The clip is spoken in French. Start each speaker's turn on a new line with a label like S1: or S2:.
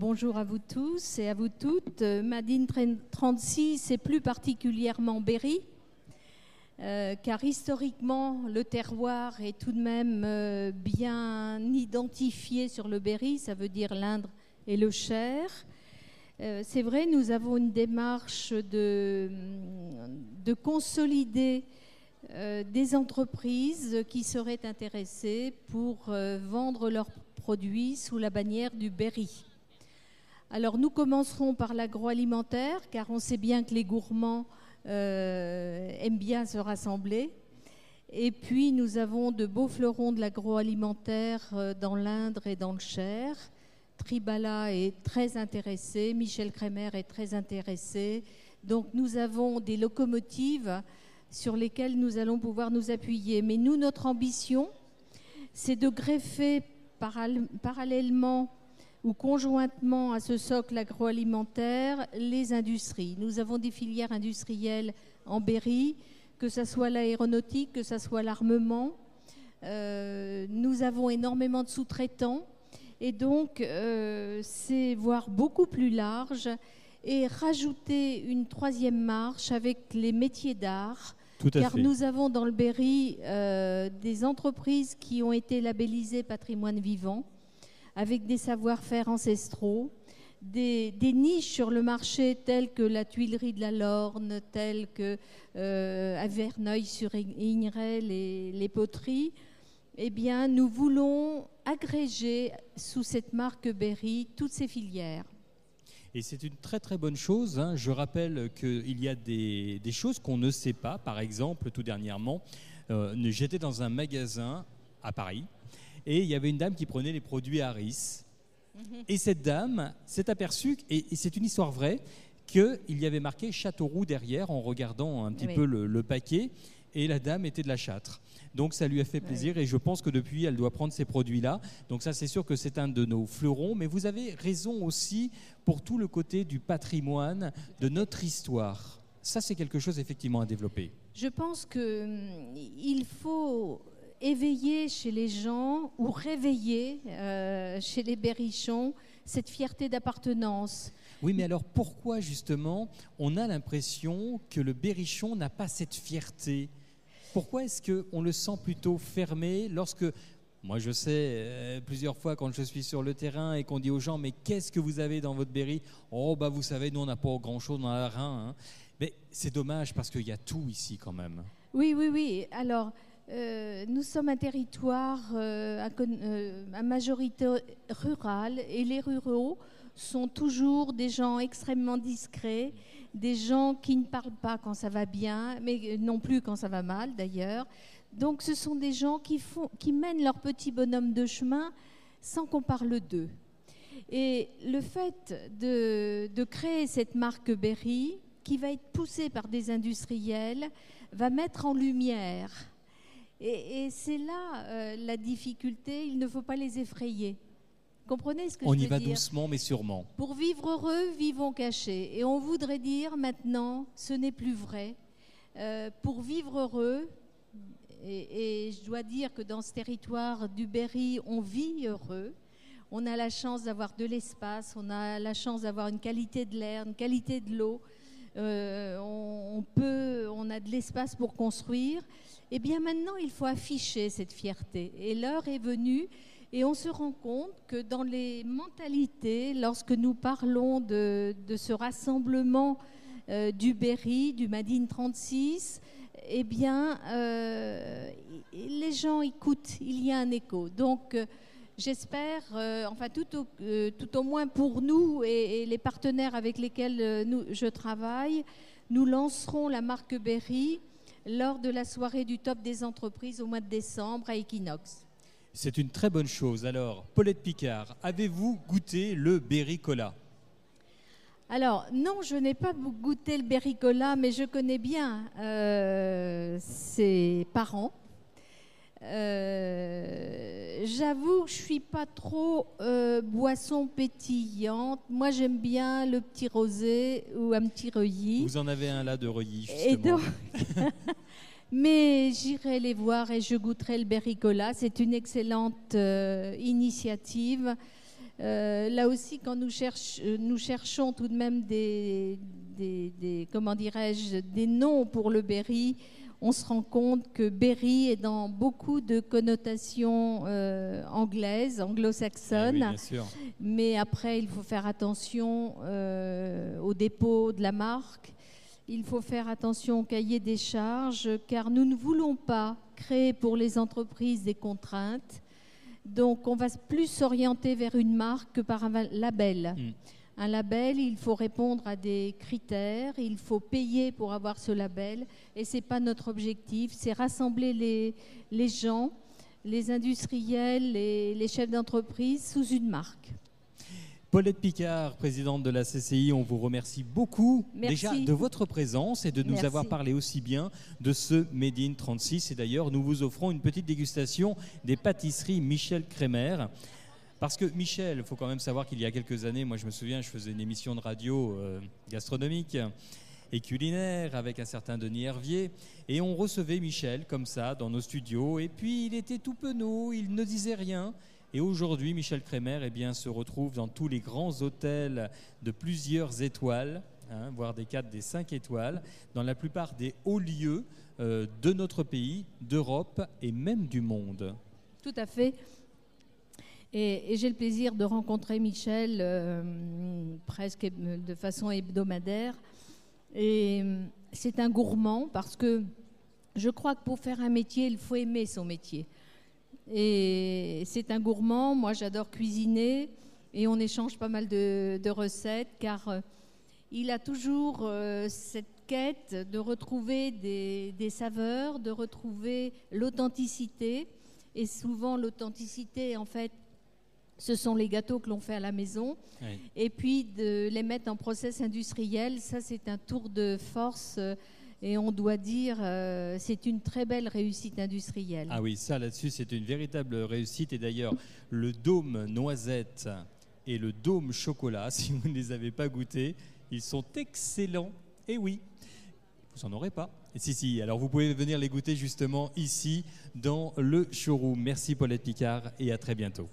S1: bonjour à vous tous et à vous toutes. Madine 36 et plus particulièrement Berry, car historiquement le terroir est tout de même bien identifié sur le Berry, ça veut dire l'Indre et le Cher. C'est vrai, nous avons une démarche de consolider des entreprises qui seraient intéressées pour vendre leurs produits sous la bannière du Berry. Alors nous commencerons par l'agroalimentaire, car on sait bien que les gourmands aiment bien se rassembler. Et puis nous avons de beaux fleurons de l'agroalimentaire dans l'Indre et dans le Cher. Tribala est très intéressé, Michel Crémer est très intéressé. Donc nous avons des locomotives sur lesquelles nous allons pouvoir nous appuyer. Mais nous, notre ambition, c'est de greffer parallèlement ou conjointement à ce socle agroalimentaire les industries. Nous avons des filières industrielles en Berry, que ce soit l'aéronautique, que ce soit l'armement. Nous avons énormément de sous-traitants et donc c'est voir beaucoup plus large et rajouter une troisième marche avec les métiers d'art. Car nous avons dans le Berry des entreprises qui ont été labellisées patrimoine vivant, avec des savoir-faire ancestraux, des niches sur le marché telles que la tuilerie de la Lorne, telles que à Verneuil-sur-Igneray, les poteries. Eh bien, nous voulons agréger sous cette marque Berry toutes ces filières.
S2: Et c'est une très très bonne chose. Hein. Je rappelle qu'il y a des choses qu'on ne sait pas. Par exemple, tout dernièrement, j'étais dans un magasin à Paris et il y avait une dame qui prenait les produits Harris. Et cette dame s'est aperçue, et c'est une histoire vraie, qu'il y avait marqué Châteauroux derrière en regardant un petit peu le paquet. Et la dame était de la Châtre. Donc ça lui a fait plaisir et je pense que depuis, elle doit prendre ces produits-là. Donc ça, c'est sûr que c'est un de nos fleurons. Mais vous avez raison aussi pour tout le côté du patrimoine, de notre histoire. Ça, c'est quelque chose effectivement à développer.
S1: Je pense qu'il faut éveiller chez les gens ou réveiller chez les berrichons cette fierté d'appartenance.
S2: Oui, mais alors pourquoi justement on a l'impression que le berrichon n'a pas cette fierté ? Pourquoi est-ce qu'on le sent plutôt fermé lorsque, moi je sais, plusieurs fois quand je suis sur le terrain et qu'on dit aux gens, mais qu'est-ce que vous avez dans votre Berry ? Oh, bah vous savez, nous on n'a pas grand-chose dans la Rhin. Hein. Mais c'est dommage parce qu'il y a tout ici quand même.
S1: Oui. Alors, nous sommes un territoire à majorité rurale et les ruraux sont toujours des gens extrêmement discrets, des gens qui ne parlent pas quand ça va bien, mais non plus quand ça va mal d'ailleurs. Donc ce sont des gens qui mènent leur petit bonhomme de chemin sans qu'on parle d'eux. Et le fait de créer cette marque Berry, qui va être poussée par des industriels, va mettre en lumière. Et c'est là la difficulté, il ne faut pas les effrayer. Comprenez ce que je veux dire ?
S2: On y va doucement mais sûrement.
S1: Pour vivre heureux, vivons cachés. Et on voudrait dire maintenant, ce n'est plus vrai. Pour vivre heureux, et je dois dire que dans ce territoire du Berry, on vit heureux. On a la chance d'avoir de l'espace, on a la chance d'avoir une qualité de l'air, une qualité de l'eau. On a de l'espace pour construire. Et bien maintenant, il faut afficher cette fierté. Et l'heure est venue. Et on se rend compte que dans les mentalités, lorsque nous parlons de ce rassemblement du Berry, du Madine 36, eh bien, les gens écoutent, il y a un écho. Donc, j'espère, tout au moins pour nous et les partenaires avec lesquels je travaille, nous lancerons la marque Berry lors de la soirée du top des entreprises au mois de décembre à Equinox.
S2: C'est une très bonne chose. Alors, Paulette Picard, avez-vous goûté le Berry Cola ?
S1: Alors, non, je n'ai pas goûté le Berry Cola, mais je connais bien ses parents. J'avoue que je ne suis pas trop boisson pétillante. Moi, j'aime bien le petit rosé ou un petit reuilly.
S2: Vous en avez un là de reuilly, justement.
S1: Et donc... Mais j'irai les voir et je goûterai le Berry Cola. C'est une excellente initiative. Là aussi, quand nous cherchons tout de même comment dirais-je, des noms pour le Berry, on se rend compte que Berry est dans beaucoup de connotations anglaises, anglo-saxonnes.
S2: Oui, bien sûr.
S1: Mais après, il faut faire attention au dépôt de la marque. Il faut faire attention au cahier des charges, car nous ne voulons pas créer pour les entreprises des contraintes. Donc, on va plus s'orienter vers une marque que par un label. Un label, il faut répondre à des critères, il faut payer pour avoir ce label, et ce n'est pas notre objectif, c'est rassembler les gens, les industriels, les chefs d'entreprise sous une marque.
S2: Paulette Picard, présidente de la CCI, on vous remercie beaucoup déjà de votre présence et de nous avoir parlé aussi bien de ce Made in 36. Et d'ailleurs, nous vous offrons une petite dégustation des pâtisseries Michel Crémer. Parce que Michel, il faut quand même savoir qu'il y a quelques années, moi je me souviens, je faisais une émission de radio gastronomique et culinaire avec un certain Denis Hervier. Et on recevait Michel comme ça dans nos studios. Et puis il était tout penaud, il ne disait rien. Et aujourd'hui, Michel Crémer se retrouve dans tous les grands hôtels de plusieurs étoiles, voire des 4, des 5 étoiles, dans la plupart des hauts lieux de notre pays, d'Europe et même du monde.
S1: Tout à fait. Et j'ai le plaisir de rencontrer Michel presque de façon hebdomadaire. Et c'est un gourmand parce que je crois que pour faire un métier, il faut aimer son métier. Et c'est un gourmand, moi j'adore cuisiner et on échange pas mal de recettes car il a toujours cette quête de retrouver des saveurs, de retrouver l'authenticité. Et souvent l'authenticité, en fait, ce sont les gâteaux que l'on fait à la maison. Oui. Et puis de les mettre en process industriel, ça c'est un tour de force. Et on doit dire, c'est une très belle réussite industrielle.
S2: Ah oui, ça là-dessus, c'est une véritable réussite. Et d'ailleurs, le dôme noisette et le dôme chocolat, si vous ne les avez pas goûtés, ils sont excellents. Et oui, vous n'en aurez pas. Et si, alors vous pouvez venir les goûter justement ici, dans le showroom. Merci Paulette Picard et à très bientôt.